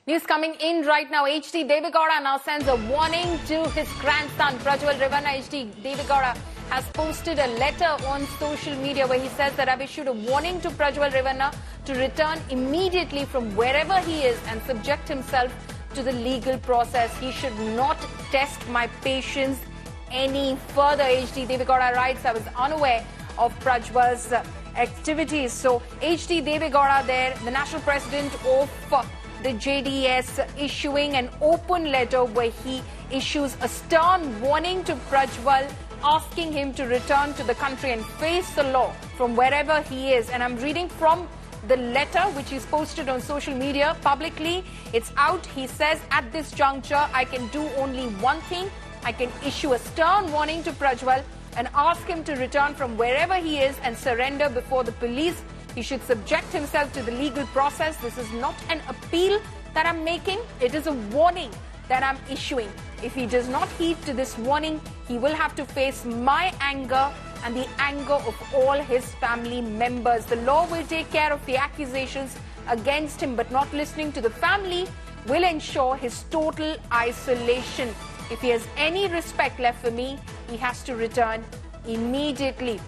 News coming in right now. HD Deve Gowda now sends a warning to his grandson, Prajwal Revanna. HD Deve Gowda has posted a letter on social media where he says that I've issued a warning to Prajwal Revanna to return immediately from wherever he is and subject himself to the legal process. He should not test my patience any further. HD Deve Gowda writes, I was unaware of Prajwal's activities. So HD Deve Gowda there, the national president of the JDS, issuing an open letter where he issues a stern warning to Prajwal, asking him to return to the country and face the law from wherever he is. And I'm reading from the letter which is posted on social media publicly. It's out. He says, at this juncture, I can do only one thing. I can issue a stern warning to Prajwal and ask him to return from wherever he is and surrender before the police. He should subject himself to the legal process. This is not an appeal that I'm making. It is a warning that I'm issuing. If he does not heed to this warning, he will have to face my anger and the anger of all his family members. The law will take care of the accusations against him, but not listening to the family will ensure his total isolation. If he has any respect left for me, he has to return immediately.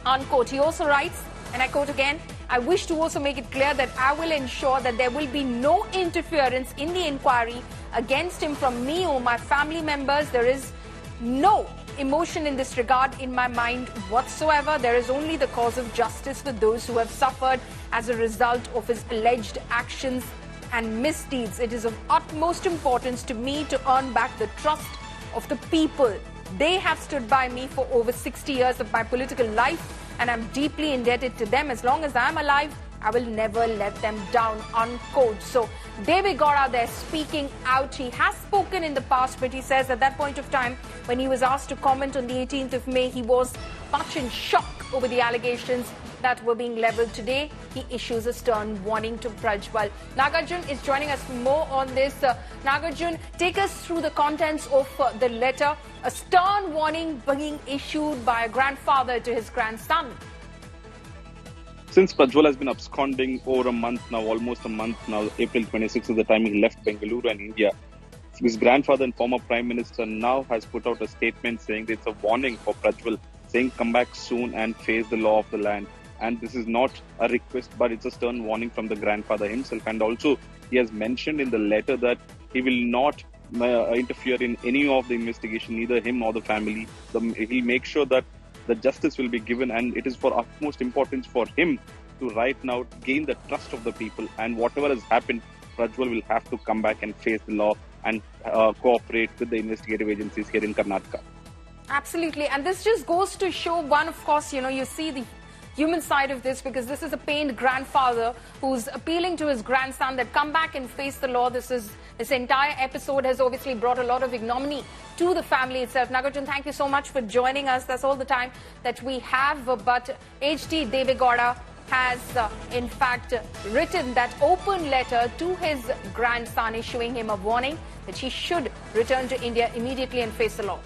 Unquote. He also writes, and I quote again, I wish to also make it clear that I will ensure that there will be no interference in the inquiry against him from me or my family members. There is no emotion in this regard in my mind whatsoever. There is only the cause of justice for those who have suffered as a result of his alleged actions and misdeeds. It is of utmost importance to me to earn back the trust of the people. They have stood by me for over 60 years of my political life, and I'm deeply indebted to them. As long as I'm alive, I will never let them down, unquote. So Deve Gowda there speaking out. He has spoken in the past, but he says at that point of time, when he was asked to comment on the 18th of May, he was much in shock over the allegations that were being leveled today. He issues a stern warning to Prajwal. Nagarjun is joining us for more on this. Nagarjun, take us through the contents of the letter. A stern warning being issued by a grandfather to his grandson. Since Prajwal has been absconding over a month now, almost a month now, April 26th is the time he left Bengaluru and India. His grandfather and former Prime Minister now has put out a statement saying that it's a warning for Prajwal, saying come back soon and face the law of the land. And this is not a request, but it's a stern warning from the grandfather himself. And also, he has mentioned in the letter that he will not interfere in any of the investigation, neither him nor the family. He'll make sure that the justice will be given, and it is for utmost importance for him to right now gain the trust of the people. And whatever has happened, Prajwal will have to come back and face the law and cooperate with the investigative agencies here in Karnataka. Absolutely. And this just goes to show, one, of course, you see the human side of this, because this is a pained grandfather who's appealing to his grandson that come back and face the law. This entire episode has obviously brought a lot of ignominy to the family itself. Nagarjun, thank you so much for joining us. That's all the time that we have. But HD Deve Gowda has in fact written that open letter to his grandson, issuing him a warning that he should return to India immediately and face the law.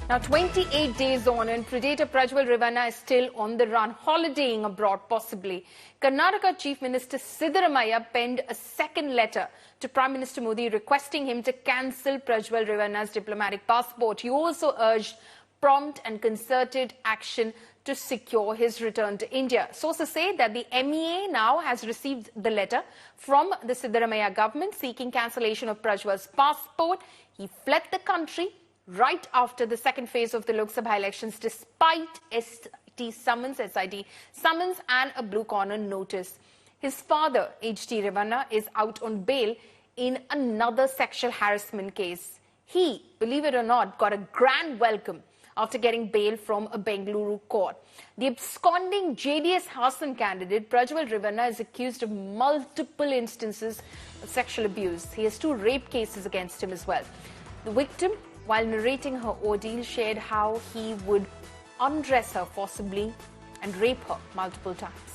Now, 28 days on, and Predator Prajwal Revanna is still on the run, holidaying abroad possibly. Karnataka Chief Minister Siddaramaiah penned a second letter to Prime Minister Modi requesting him to cancel Prajwal Revanna's diplomatic passport. He also urged prompt and concerted action to secure his return to India. Sources say that the MEA now has received the letter from the Siddaramaiah government seeking cancellation of Prajwal's passport. He fled the country right after the second phase of the Lok Sabha elections, despite SIT summons and a blue corner notice. His father, HD Revanna, is out on bail in another sexual harassment case. He, believe it or not, got a grand welcome after getting bail from a Bengaluru court. The absconding JDS Hassan candidate, Prajwal Revanna, is accused of multiple instances of sexual abuse. He has 2 rape cases against him as well. The victim, while narrating her ordeal, shared how he would undress her forcibly and rape her multiple times.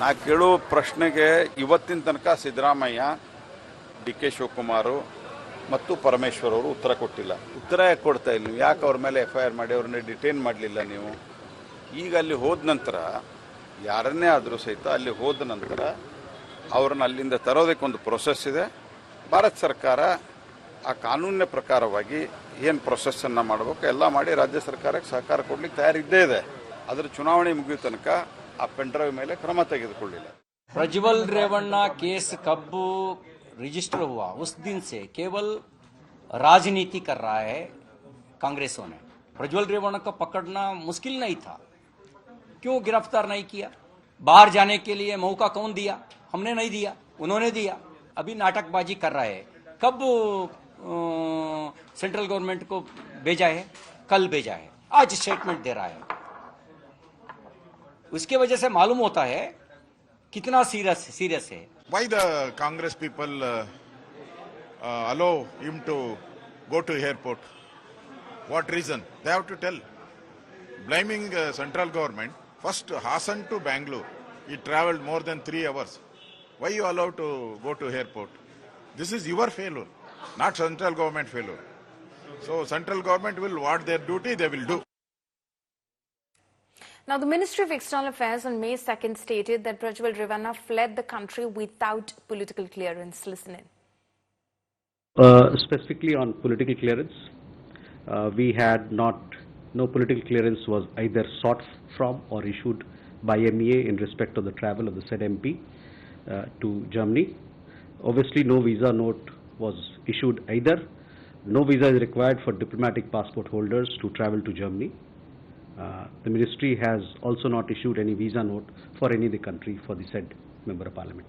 ನಾ ಕೇಳೋ ಪ್ರಶ್ನೆಗೆ ಇವತ್ತಿನ ತನಕ ಸಿದ್ದರಾಮಯ್ಯ, ಡಿ.ಕೆ. ಶಿವಕುಮಾರ್ ಮತ್ತು ಪರಮೇಶ್ವರ್ ಅವರು ಉತ್ತರ ಕೊಟ್ಟಿಲ್ಲ. ಉತ್ತರ ಯಾಕೆ ಕೊಡ್ತಾ ಇಲ್ಲ? ಯಾಕೆ ಅವ್ರ ಮೇಲೆ FIR ಮಾಡಿ ಅವ್ರನ್ನ ಡಿಟೈನ್ ಮಾಡಲಿಲ್ಲ ನೀವು? ಈಗ ಅಲ್ಲಿ ಹೋದ ನಂತರ ಯಾರನ್ನೇ ಆದರೂ ಸಹಿತ ಅಲ್ಲಿ ಹೋದ ನಂತರ ಅವ್ರನ್ನ ಅಲ್ಲಿಂದ ತರೋದಕ್ಕೆ ಒಂದು ಪ್ರೊಸೆಸ್ ಇದೆ. ಭಾರತ ಸರ್ಕಾರ ಆ ಕಾನೂನಿನ ಪ್ರಕಾರವಾಗಿ ಏನು ಪ್ರೊಸೆಸ್ಸನ್ನು ಮಾಡಬೇಕು ಎಲ್ಲ ಮಾಡಿ ರಾಜ್ಯ ಸರ್ಕಾರಕ್ಕೆ ಸಹಕಾರ ಕೊಡ್ಲಿಕ್ಕೆ ತಯಾರಿದ್ದೇ ಇದೆ. ಅದರ ಚುನಾವಣೆ ಮುಗಿಯೋ ತನಕ ಆ ಪೆಂಡ್ರೈವ್ ಮೇಲೆ ಕ್ರಮ ತೆಗೆದುಕೊಳ್ಳಿಲ್ಲ. प्रज्वल रेवन्ना केस कब रजिस्टर हुआ उस दिन से केवल राजनीति कर रहा है कांग्रेसों ने. प्रज्वल रेवन्ना को पकड़ना मुश्किल नहीं था, क्यों गिरफ्तार नहीं किया? बाहर जाने के लिए मौका कौन दिया? हमने नहीं दिया, उन्होंने दिया. अभी नाटकबाजी कर रहा है. कब सेंट्रल गवर्नमेंट को भेजा है? कल भेजा है, आज स्टेटमेंट दे रहा है. उसके वजह से मालूम होता है कितना सीरियस है. Why the Congress people allow him to go to airport? What reason? They have to tell. Blaming central government. First Hassan to Bangalore, he travelled more than 3 hours. Why you allow to go to airport? This is your failure, not central government failure. So central government will what their duty they will do. Now, the Ministry of External Affairs on May 2nd stated that Prajwal Revanna fled the country without political clearance. Listen in. Specifically on political clearance, we had no political clearance was either sought from or issued by MEA in respect of the travel of the said MP to Germany. Obviously, no visa note was issued either. No visa is required for diplomatic passport holders to travel to Germany. The ministry has also not issued any visa note for any of the country for the said Member of Parliament.